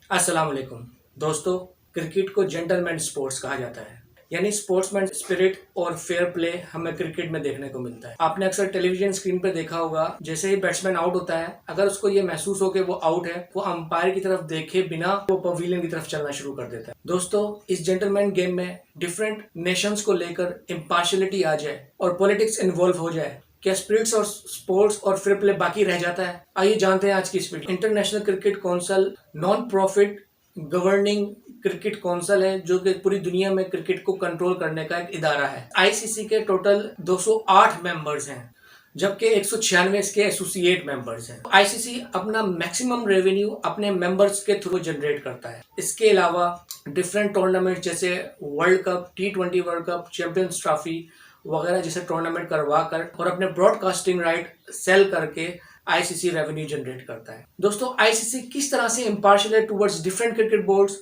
अस्सलाम वालेकुम दोस्तों। क्रिकेट को जेंटलमैन स्पोर्ट्स कहा जाता है, यानी स्पोर्ट्समैन स्पिरिट और फेयर प्ले हमें क्रिकेट में देखने को मिलता है। आपने अक्सर टेलीविजन स्क्रीन पर देखा होगा, जैसे ही बैट्समैन आउट होता है, अगर उसको ये महसूस हो कि वो आउट है, वो अंपायर की तरफ देखे बिना वो पवेलियन की तरफ चलना शुरू कर देता है। दोस्तों, इस जेंटलमैन गेम में डिफरेंट नेशंस को लेकर इम्पार्शियलिटी आ जाए और पॉलिटिक्स इन्वॉल्व हो जाए, क्या स्पिरिट्स और स्पोर्ट्स और फेयर प्ले बाकी रह जाता है? आइए जानते हैं आज की इस video. International cricket council non profit governing cricket council है, जो कि पूरी दुनिया में क्रिकेट को कंट्रोल करने का एक इदारा है। आईसीसी के टोटल 208 मेंबर्स हैं, जबकि 196 इसके एसोसिएट मेंबर्स हैं। आईसीसी अपना मैक्सिमम रेवेन्यू अपने मेंबर्स के थ्रू जनरेट करता है। इसके अलावा डिफरेंट टूर्नामेंट जैसे world cup, T20 world cup, champions trophy वगैरह जैसे टूर्नामेंट करवा कर और अपने ब्रॉडकास्टिंग राइट सेल करके आईसीसी रेवेन्यू जनरेट करता है। दोस्तों, आईसीसी किस तरह से इम्पार्शियल है towards different cricket boards,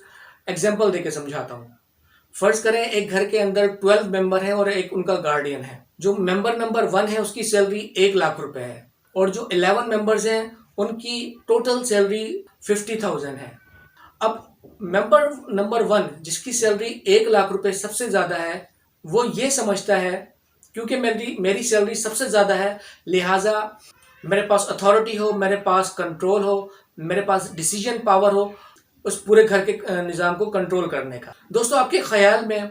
example देके समझाता हूँ। फर्ज करें एक घर के अंदर 12 मेंबर हैं और एक उनका गार्डियन है। जो मेंबर नंबर 1 है उसकी सैलरी 1 लाख रुपए है, और जो 11 मेंबर्स हैं उनकी टोटल सैलरी 50,000 है। अब मेंबर नंबर 1 जिसकी सैलरी 1 लाख रुपए सबसे ज्यादा है, वो ये समझता है क्योंकि मेरी मेरी सैलरी सबसे ज्यादा है, लिहाजा मेरे पास अथॉरिटी हो, मेरे पास कंट्रोल हो, मेरे पास डिसीजन पावर हो उस पूरे घर के निज़ाम को कंट्रोल करने का। दोस्तों, आपके ख्याल में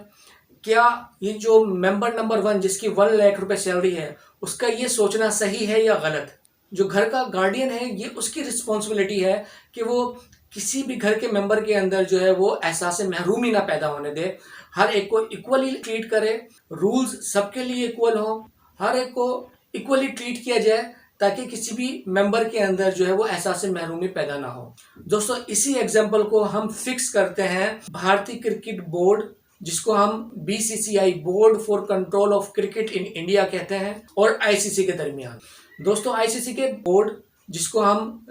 क्या ये जो मेंबर नंबर 1 जिसकी 1 लाख रुपए सैलरी है, उसका ये सोचना सही है या गलत? जो घर का गार्डियन है, ये उसकी रिस्पॉन्सिबिलिटी है कि वो किसी भी घर के मेंबर के अंदर जो है वो एहसास महरूमी ना पैदा होने दे, हर एक को इक्वली ट्रीट करे, रूल्स सबके लिए इक्वल हो, हर एक को इक्वली ट्रीट किया जाए, ताकि किसी भी मेंबर के अंदर जो है वो एहसास महरूमी पैदा ना हो। दोस्तों, इसी एग्जाम्पल को हम फिक्स करते हैं भारतीय क्रिकेट बोर्ड, जिसको हम BCCI, board for control of cricket in India कहते हैं, और आईसीसी के दरमियान। दोस्तों, आईसीसी के बोर्ड जिसको हम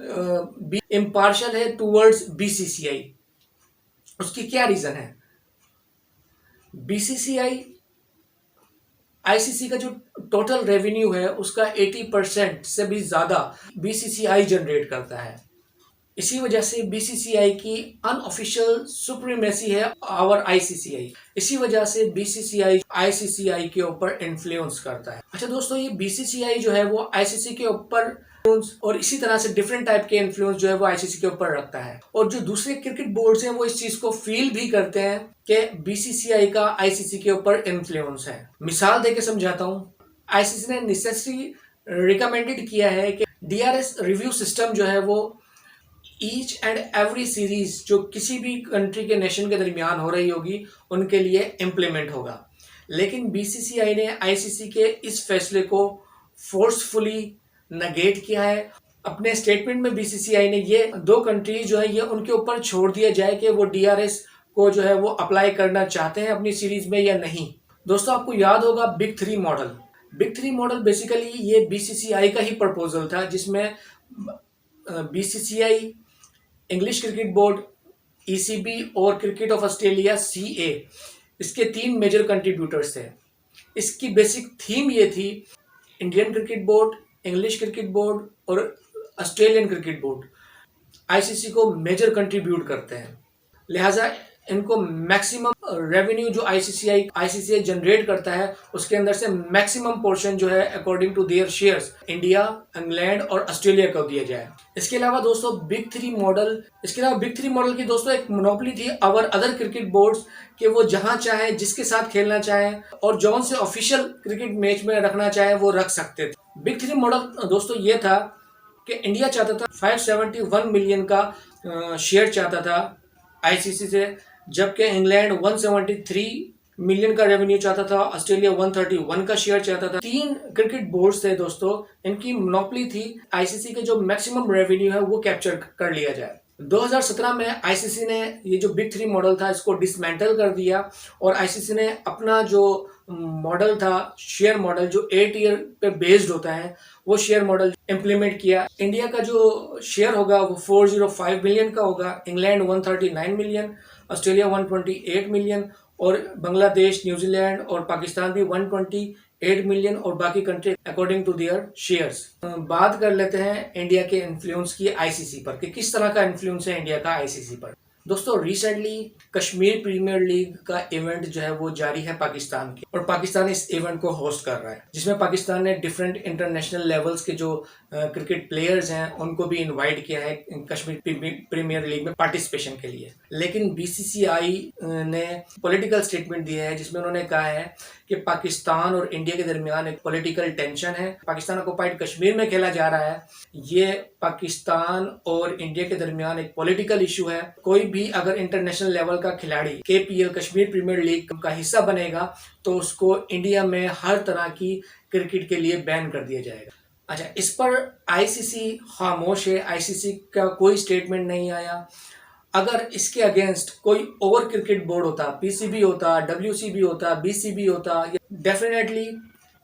इम्पार्शियल है टूवर्ड्स बीसीसीआई, उसकी क्या रीजन है? बीसीसीआई आईसीसी का जो टोटल रेवेन्यू है उसका 80% से भी ज्यादा बीसीसीआई जनरेट करता है। इसी वजह से बीसीसीआई की अनऑफिशियल सुप्रीमेसी है आवर आईसीसीआई। इसी वजह से बीसीसीआई आईसीसीआई के ऊपर इन्फ्लुएंस करता है। अच्छा दोस्तों, ये बीसीसीआई जो है वो आईसीसी के ऊपर और इसी तरह से डिफरेंट टाइप के इन्फ्लुएंस जो है वो आईसीसी के ऊपर रखता है, और जो दूसरे क्रिकेट बोर्ड्स हैं वो इस चीज को फील भी करते हैं कि बीसीसीआई का आईसीसी के ऊपर इन्फ्लुएंस है। मिसाल देके समझाता हूँ। आईसीसी ने नेसेसरी रिकमेंडेड किया है कि डीआरएस रिव्यू सिस्टम जो है वो ईच एंड एवरी सीरीज जो किसी भी कंट्री के नेशन के दरमियान हो रही होगी उनके लिए इम्प्लीमेंट होगा। लेकिन बीसीसीआई ने आईसीसी के इस फैसले को फोर्सफुली नेगेट किया है। अपने स्टेटमेंट में बीसीसीआई ने ये दो कंट्री जो है ये उनके ऊपर छोड़ दिया जाए कि वो डीआरएस को जो है वो अप्लाई करना चाहते हैं अपनी सीरीज में या नहीं। दोस्तों, आपको याद होगा big three model. Big three model basically ये बीसीसीआई का ही प्रपोजल था, जिसमें BCCI, English cricket board, ECB और क्रिकेट ऑफ ऑस्ट्रेलिया सीए, इसके 3 मेजर कंट्रीब्यूटर्स थे। इसकी बेसिक थीम ये थी, Indian cricket board, English cricket board और ऑस्ट्रेलियन क्रिकेट बोर्ड आईसीसी को मेजर कंट्रीब्यूट करते हैं, लिहाजा इनको मैक्सिमम रेवेन्यू जो आईसीसीआई जनरेट करता है उसके अंदर से मैक्सिमम पोर्शन जो है according to their shares India, England और ऑस्ट्रेलिया को दिया जाए। इसके अलावा दोस्तों बिग थ्री मॉडल की दोस्तों एक मोनोपोली थी अवर अदर क्रिकेट बोर्ड्स, कि वो जहां चाहे जिसके साथ खेलना चाहे और जौन से ऑफिशियल क्रिकेट मैच में रखना चाहे वो रख सकते थे। बिग थ्री मॉडल दोस्तों ये था कि इंडिया चाहता था 571 मिलियन का शेयर चाहता था आईसीसी से, जबकि इंग्लैंड 173 मिलियन का रेवेन्यू चाहता था, ऑस्ट्रेलिया 131 का शेयर चाहता था। 3 क्रिकेट बोर्ड्स थे दोस्तों, इनकी मोनोपोली थी आईसीसी के जो मैक्सिमम रेवेन्यू है वो कैप्चर कर लिया जाए। 2017 में आईसीसी ने ये जो बिग थ्री मॉडल था इसको डिसमेंटल कर दिया, और आईसीसी ने अपना जो मॉडल था, शेयर मॉडल जो 8 ईयर पे बेस्ड होता है, वो शेयर मॉडल इम्प्लीमेंट किया। इंडिया का जो शेयर होगा वो 405 मिलियन का होगा, इंग्लैंड 139 मिलियन, ऑस्ट्रेलिया 128 मिलियन और बांग्लादेश, न्यूजीलैंड और पाकिस्तान भी 128 मिलियन और बाकी country according to their shares. बात कर लेते हैं इंडिया के इन्फ्लुएंस की आईसीसी पर, कि किस तरह का इन्फ्लुएंस है इंडिया का आईसीसी पर। दोस्तों रिसेंटली कश्मीर प्रीमियर लीग का इवेंट जो है वो जारी है पाकिस्तान के, और पाकिस्तान इस इवेंट को होस्ट कर रहा है, जिसमें पाकिस्तान ने डिफरेंट इंटरनेशनल लेवल्स के जो क्रिकेट प्लेयर्स हैं उनको भी इनवाइट किया है कश्मीर प्रीमियर लीग में पार्टिसिपेशन के लिए। लेकिन बीसीसीआई ने पॉलिटिकल स्टेटमेंट दिया है जिसमें उन्होंने कहा है कि पाकिस्तान और इंडिया के दरमियान एक पॉलिटिकल टेंशन है, पाकिस्तान ऑक्युपाइड कश्मीर में खेला जा रहा है, ये पाकिस्तान और इंडिया के दरमियान एक पॉलिटिकल इशू है। कोई भी अगर इंटरनेशनल लेवल का खिलाड़ी केपीएल कश्मीर प्रीमियर लीग का हिस्सा बनेगा तो उसको इंडिया में हर तरह की क्रिकेट के लिए बैन कर दिया जाएगा। अच्छा, इस पर आईसीसी खामोश है, आईसीसी का कोई स्टेटमेंट नहीं आया। अगर इसके अगेंस्ट कोई और क्रिकेट बोर्ड होता, पीसीबी होता, डब्ल्यूसीबी होता, बीसीबी होता, डेफिनेटली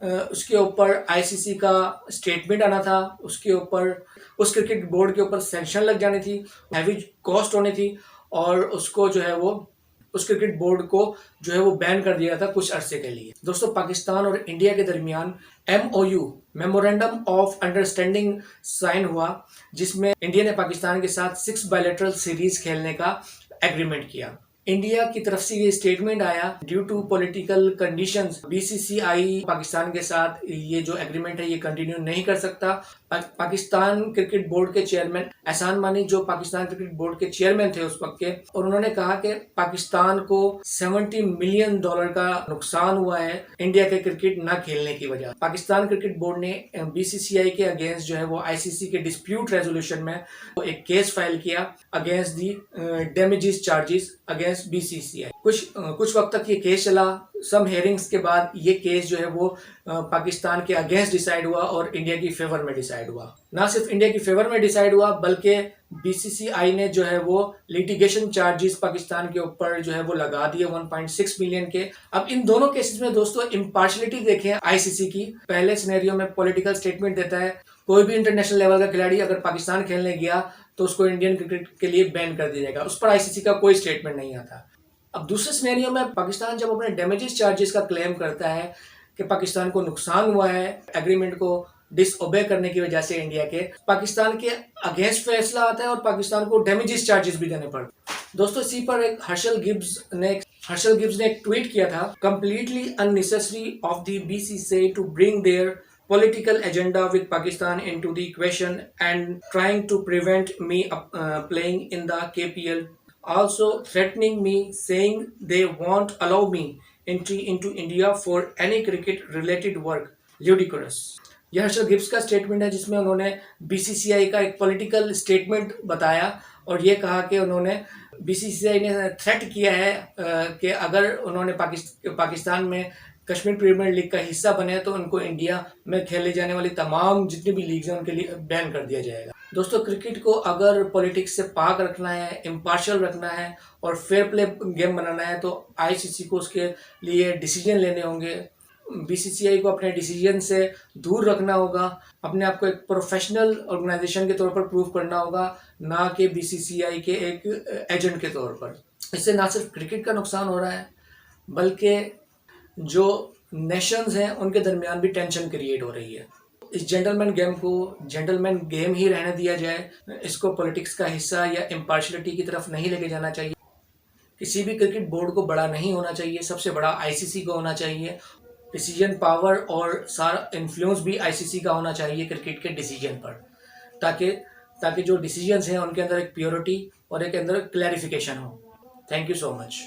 उसके ऊपर आईसीसी का स्टेटमेंट आना था, उसके ऊपर उस क्रिकेट बोर्ड के ऊपर सैंक्शन लग जानी थी, हैवी कॉस्ट होनी थी, और उसको जो है वो उस क्रिकेट बोर्ड को जो है वो बैन कर दिया था कुछ अरसे के लिए। दोस्तों पाकिस्तान और इंडिया के दरमियान MOU memorandum of understanding sign हुआ, जिसमें इंडिया ने पाकिस्तान के साथ 6 बायलैटरल सीरीज खेलने का एग्रीमेंट किया। इंडिया की तरफ से ये स्टेटमेंट आया, due to political conditions BCCI Pakistan के साथ ये जो एग्रीमेंट है ये कंटिन्यू नहीं कर सकता। पाकिस्तान क्रिकेट बोर्ड के चेयरमैन एहसान मानी, जो पाकिस्तान क्रिकेट बोर्ड के चेयरमैन थे उस वक्त के, और उन्होंने कहा कि पाकिस्तान को $70 मिलियन का नुकसान हुआ है इंडिया के क्रिकेट न खेलने की वजह। पाकिस्तान क्रिकेट बोर्ड ने बीसीसीआई के अगेंस्ट जो है वो आईसीसी के डिस्प्यूट रेजोल्यूशन में एक केस फाइल किया against the damages charges against BCCI. कुछ वक्त तक ये केस चला। सम हेयरिंग्स के बाद ये केस जो है वो पाकिस्तान के अगेंस्ट डिसाइड हुआ और इंडिया की फेवर में डिसाइड हुआ। ना सिर्फ इंडिया की फेवर में डिसाइड हुआ बल्कि बीसीसीआई ने जो है वो लिटिगेशन चार्जेस पाकिस्तान के ऊपर जो है वो लगा दिए 1.6 मिलियन के। अब इन दोनों केसेस में दोस्तों इम्पार्शलिटी देखें आईसीसी की। पहले सिनेरियो में पॉलिटिकल स्टेटमेंट देता है, कोई भी इंटरनेशनल लेवल का खिलाड़ी अगर पाकिस्तान खेलने गया तो उसको इंडियन क्रिकेट के लिए बैन कर दिया जाएगा, उस पर आईसीसी का कोई स्टेटमेंट नहीं आता। अब दूसरे सिनेरियो में पाकिस्तान जब अपने डैमेजेस चार्जेस का क्लेम करता है कि पाकिस्तान को नुकसान हुआ है एग्रीमेंट को डिसओबे करने की वजह से इंडिया के, पाकिस्तान के अगेंस्ट फैसला आता है और पाकिस्तान को डैमेजेस चार्जेस भी देने पड़ते। दोस्तों इसी पर एक हर्षल गिब्स ने एक ट्वीट किया था, completely unnecessary of the BCCI to bring their political agenda with Pakistan into the equation and trying to prevent me playing in the KPL, also threatening me saying they won't allow me entry into India for any cricket related work. Ludicrous. यह Herschelle Gibbs का statement है जिसमें उन्होंने BCCI का एक political statement बताया और ये कहा कि उन्होंने बीसीसीआई ने थ्रेट किया है कि अगर उन्होंने पाकिस्तान में कश्मीर प्रीमियर लीग का हिस्सा बने तो उनको इंडिया में खेले जाने वाली तमाम जितनी भी लीग्स हैं उनके लिए बैन कर दिया जाएगा। दोस्तों क्रिकेट को अगर पॉलिटिक्स से पाक रखना है, इम्पार्शियल रखना है और फेयर प्ले गेम बनाना है तो आईसीसी को उसके लिए डिसीजन लेने होंगे। बीसीसीआई को अपने डिसीजन से दूर रखना होगा, अपने आप को एक प्रोफेशनल ऑर्गेनाइजेशन के तौर पर प्रूव करना होगा, ना कि बीसीसीआई के एक एजेंट के तौर पर। इससे ना सिर्फ क्रिकेट का नुकसान हो रहा है बल्कि जो नेशंस हैं उनके दरमियान भी टेंशन क्रिएट हो रही है। इस जेंटलमैन गेम को जेंटलमैन गेम ही रहने दिया जाए, इसको पॉलिटिक्स का हिस्सा या इम्पार्शलिटी की तरफ नहीं लेके जाना चाहिए। किसी भी क्रिकेट बोर्ड को बड़ा नहीं होना चाहिए, सबसे बड़ा आईसीसी को होना चाहिए। डिसीजन पावर और सारा इन्फ्लुएंस भी आईसीसी का होना चाहिए क्रिकेट के डिसीजन पर, ताकि जो डिसीजंस हैं उनके अंदर एक प्योरिटी और एक अंदर क्लैरिफिकेशन हो। Thank you so much.